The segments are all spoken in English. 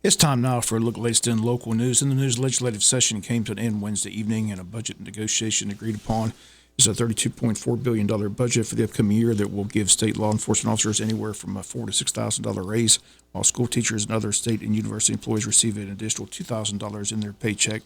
It's time now for a look at the latest in local news. In the news, legislative session came to an end Wednesday evening, and a budget negotiation agreed upon is a $32.4 billion budget for the upcoming year that will give state law enforcement officers anywhere from a $4,000 to $6,000 raise, while school teachers and other state and university employees receive an additional $2,000 in their paycheck.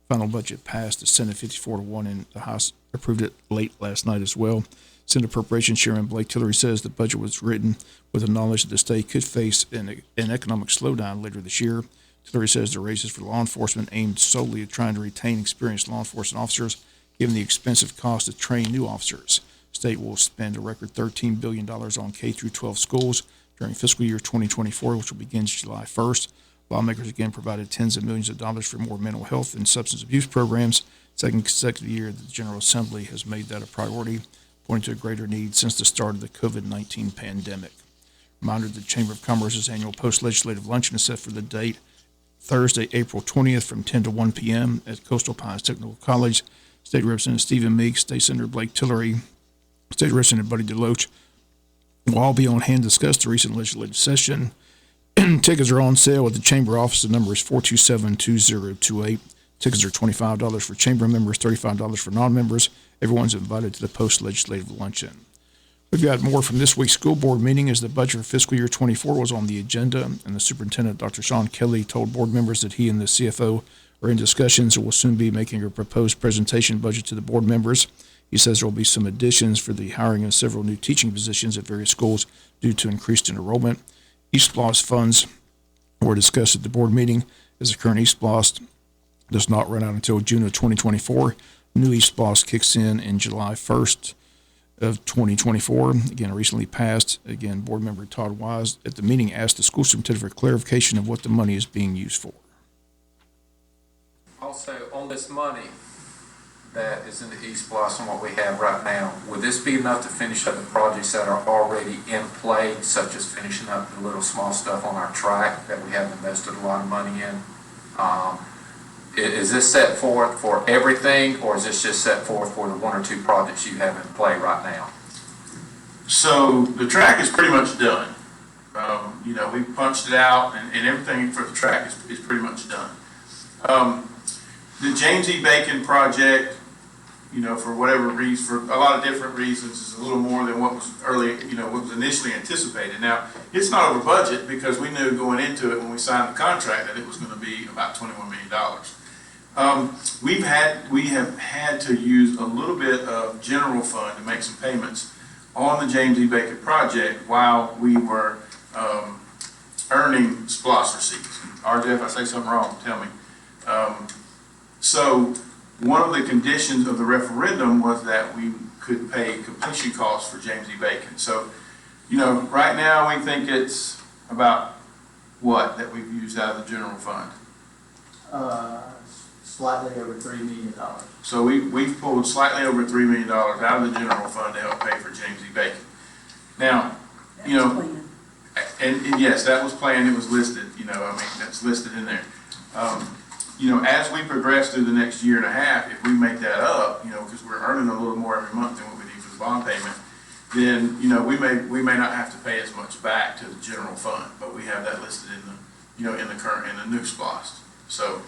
Final budget passed the Senate 54-1, and the House approved it late last night as well. Senate Appropriations Chairman Blake Tillery says the budget was written with the knowledge that the state could face an economic slowdown later this year. Tillery says the raises for law enforcement aimed solely at trying to retain experienced law enforcement officers, given the expensive cost to train new officers. The state will spend a record $13 billion on K-12 schools during fiscal year 2024, which will begin July 1st. Lawmakers again provided tens of millions of dollars for more mental health and substance abuse programs. Second consecutive year that the General Assembly has made that a priority, pointing to a greater need since the start of the COVID-19 pandemic. Reminder that the Chamber of Commerce's annual post-legislative luncheon is set for the date Thursday, April 20th from 10 to 1 p.m. at Coastal Pines Technical College. State Representative Stephen Meeks, State Senator Blake Tillery, State Representative Buddy DeLoach will all be on hand to discuss the recent legislative session. Tickets are on sale at the Chamber office. The number is 427-2028. Tickets are $25 for Chamber members, $35 for non-members. Everyone's invited to the post-legislative luncheon. We've got more from this week's school board meeting as the budget for fiscal year 24 was on the agenda, and the superintendent, Dr. Sean Kelly, told board members that he and the CFO are in discussions and will soon be making a proposed presentation budget to the board members. He says there will be some additions for the hiring of several new teaching positions at various schools due to increased enrollment. East Bloss funds were discussed at the board meeting as the current East Bloss does not run out until June of 2024. New East Bloss kicks in July 1st of 2024. Again, recently passed. Again, board member Todd Wise at the meeting asked the school superintendent for clarification of what the money is being used for. Also, on this money that is in the East Bloss and what we have right now, would this be enough to finish up the projects that are already in play, such as finishing up the little small stuff on our track that we have invested a lot of money in? Is this set forth for everything, or is this just set forth for the one or two projects you have in play right now? So the track is pretty much done. We punched it out, and everything for the track is pretty much done. The James E. Bacon project, for whatever reason, for a lot of different reasons, is a little more than what was what was initially anticipated. Now, it's not over budget because we knew going into it when we signed the contract that it was going to be about $21 million. We have had to use a little bit of general fund to make some payments on the James E. Bacon project while we were earning SPLOST receipts. RJ, if I say something wrong, tell me. So one of the conditions of the referendum was that we could pay completion costs for James E. Bacon. So, right now we think it's about what that we've used out of the general fund. Slightly over $3 million. So we've pulled slightly over $3 million out of the general fund to help pay for James E. Bacon. Now, and yes, that was planned. It was listed. That's listed in there. As we progress through the next year and a half, if we make that up, because we're earning a little more every month than what we need for the bond payment, then we may not have to pay as much back to the general fund, but we have that listed in the new SPLOST. So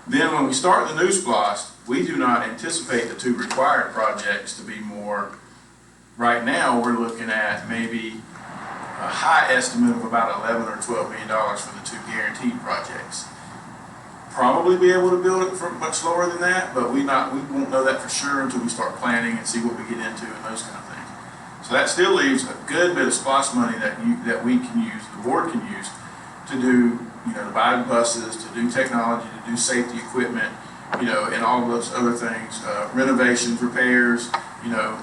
then when we start the new SPLOST, we do not anticipate the two required projects to be more. Right now, we're looking at maybe a high estimate of about $11 or $12 million for the two guaranteed projects. Probably be able to build it for much lower than that, but we won't know that for sure until we start planning and see what we get into and those kind of things. So that still leaves a good bit of SPLOST money that we can use, the board can use, to do to buy buses, to do technology, to do safety equipment, and all of those other things, renovations, repairs.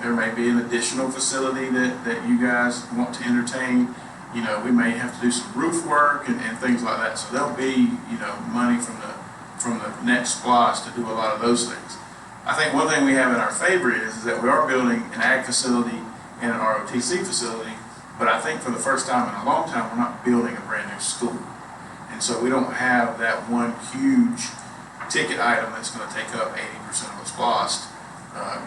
There may be an additional facility that you guys want to entertain. We may have to do some roof work and things like that. So there'll be, money from the next SPLOST to do a lot of those things. I think one thing we have in our favor is that we are building an ag facility and an ROTC facility, but I think for the first time in a long time, we're not building a brand new school. And so we don't have that one huge ticket item that's going to take up 80% of the SPLOST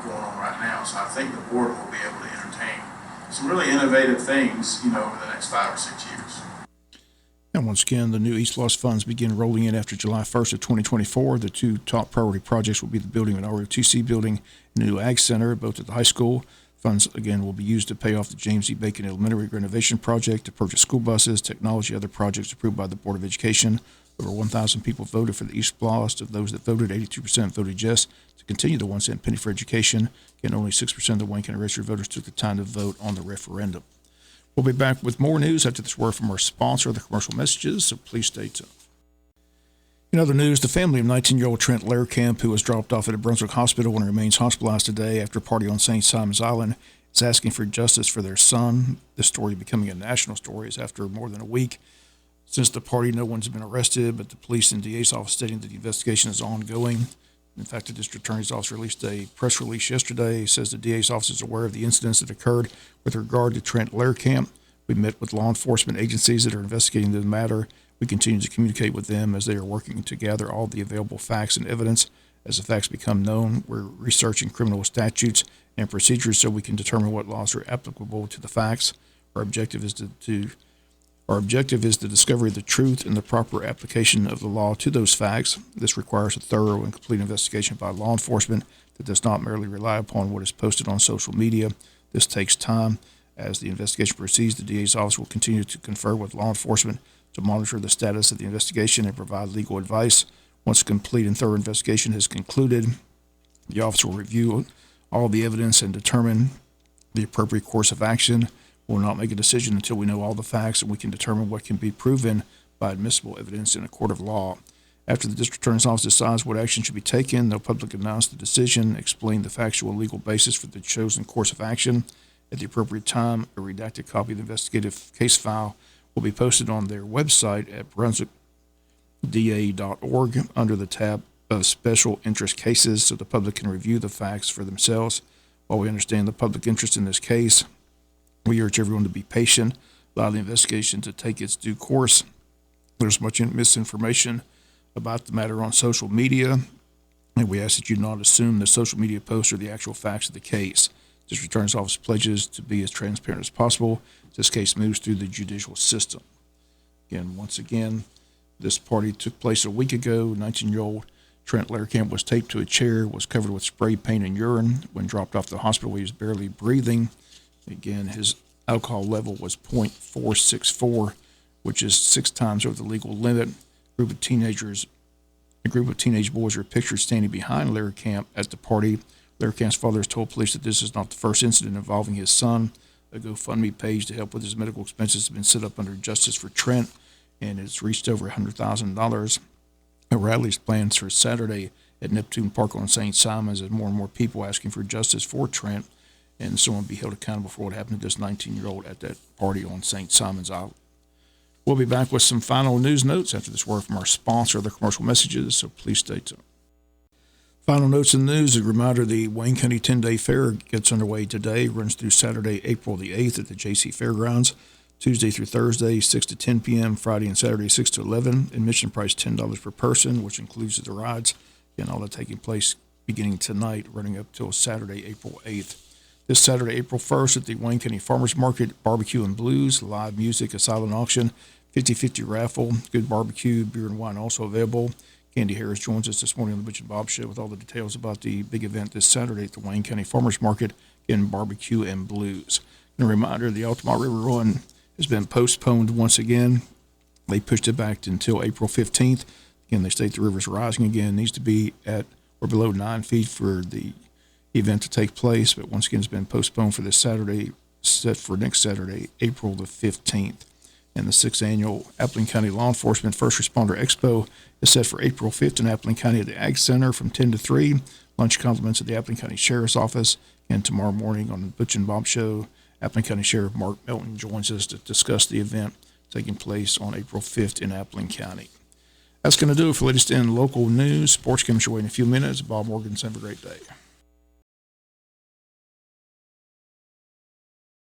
going on right now. So I think the board will be able to entertain some really innovative things, over the next 5 or 6 years. And once again, the new East Loss funds begin rolling in after July 1st of 2024. The two top priority projects will be the building of an ROTC building and a new Ag Center, both at the high school. Funds, again, will be used to pay off the James E. Bacon Elementary renovation project, to purchase school buses, technology, other projects approved by the Board of Education. Over 1,000 people voted for the East Loss. Of those that voted, 82% voted yes to continue the 1 cent penny for education. Again, only 6% of the Wayne County registered voters took the time to vote on the referendum. We'll be back with more news after this word from our sponsor, the commercial messages, so please stay tuned. In other news, the family of 19-year-old Trent Lehrkamp, who was dropped off at a Brunswick hospital and remains hospitalized today after a party on St. Simon's Island, is asking for justice for their son. This story becoming a national story is after more than a week since the party. No one's been arrested, but the police and DA's office stating that the investigation is ongoing. In fact, the district attorney's office released a press release yesterday. It says the DA's office is aware of the incidents that occurred with regard to Trent Lehrkamp. We met with law enforcement agencies that are investigating the matter. We continue to communicate with them as they are working to gather all the available facts and evidence. As the facts become known, we're researching criminal statutes and procedures so we can determine what laws are applicable to the facts. Our objective is the discovery of the truth and the proper application of the law to those facts. This requires a thorough and complete investigation by law enforcement that does not merely rely upon what is posted on social media. This takes time. As the investigation proceeds, the DA's office will continue to confer with law enforcement to monitor the status of the investigation and provide legal advice. Once a complete and thorough investigation has concluded, the office will review all the evidence and determine the appropriate course of action. We will not make a decision until we know all the facts and we can determine what can be proven by admissible evidence in a court of law. After the district attorney's office decides what action should be taken, they'll publicly announce the decision, explain the factual legal basis for the chosen course of action. At the appropriate time, a redacted copy of the investigative case file will be posted on their website at brunswickda.org under the tab of special interest cases so the public can review the facts for themselves. While we understand the public interest in this case, we urge everyone to be patient, allow the investigation to take its due course. There's much misinformation about the matter on social media, and we ask that you not assume that social media posts are the actual facts of the case. District Attorney's Office pledges to be as transparent as possible as this case moves through the judicial system. Once again, this party took place a week ago. 19-year-old Trent Lehrkamp was taped to a chair, was covered with spray paint and urine. When dropped off to the hospital, he was barely breathing. Again, his alcohol level was .464, which is 6 times over the legal limit. A group of teenage boys are pictured standing behind Lehrkamp at the party. Lehrkamp's father has told police that this is not the first incident involving his son. A GoFundMe page to help with his medical expenses has been set up under Justice for Trent, and it's reached over $100,000. A rally is planned for Saturday at Neptune Park on St. Simon's as more and more people asking for justice for Trent, and someone will be held accountable for what happened to this 19-year-old at that party on St. Simon's Island. We'll be back with some final news notes after this word from our sponsor, the commercial messages, so please stay tuned. Final notes and news. A reminder, the Wayne County 10-Day Fair gets underway today, runs through Saturday, April the 8th at the JC Fairgrounds, Tuesday through Thursday, 6 to 10 p.m., Friday and Saturday, 6 to 11. Admission price $10 per person, which includes the rides. Again, all that taking place beginning tonight, running up till Saturday, April 8th. This Saturday, April 1st at the Wayne County Farmers Market, barbecue and blues, live music, a silent auction, 50-50 raffle, good barbecue, beer and wine also available. Candy Harris joins us this morning on the Butch and Bob Show with all the details about the big event this Saturday at the Wayne County Farmers Market in barbecue and blues. And a reminder, the Altamont River Run has been postponed once again. They pushed it back until April 15th. Again, they state the river's rising again. It needs to be at or below 9 feet for the event to take place, but once again, it's been postponed for this Saturday, set for next Saturday, April the 15th. And the 6th annual Appling County Law Enforcement First Responder Expo is set for April 5th in Appling County at the Ag Center from 10 to 3. Lunch compliments at the Appling County Sheriff's Office. And tomorrow morning on the Butch and Bob Show, Appling County Sheriff Mark Melton joins us to discuss the event taking place on April 5th in Appling County. That's going to do it for latest in local news. Sports comes your way in a few minutes. Bob Morgan, have a great day.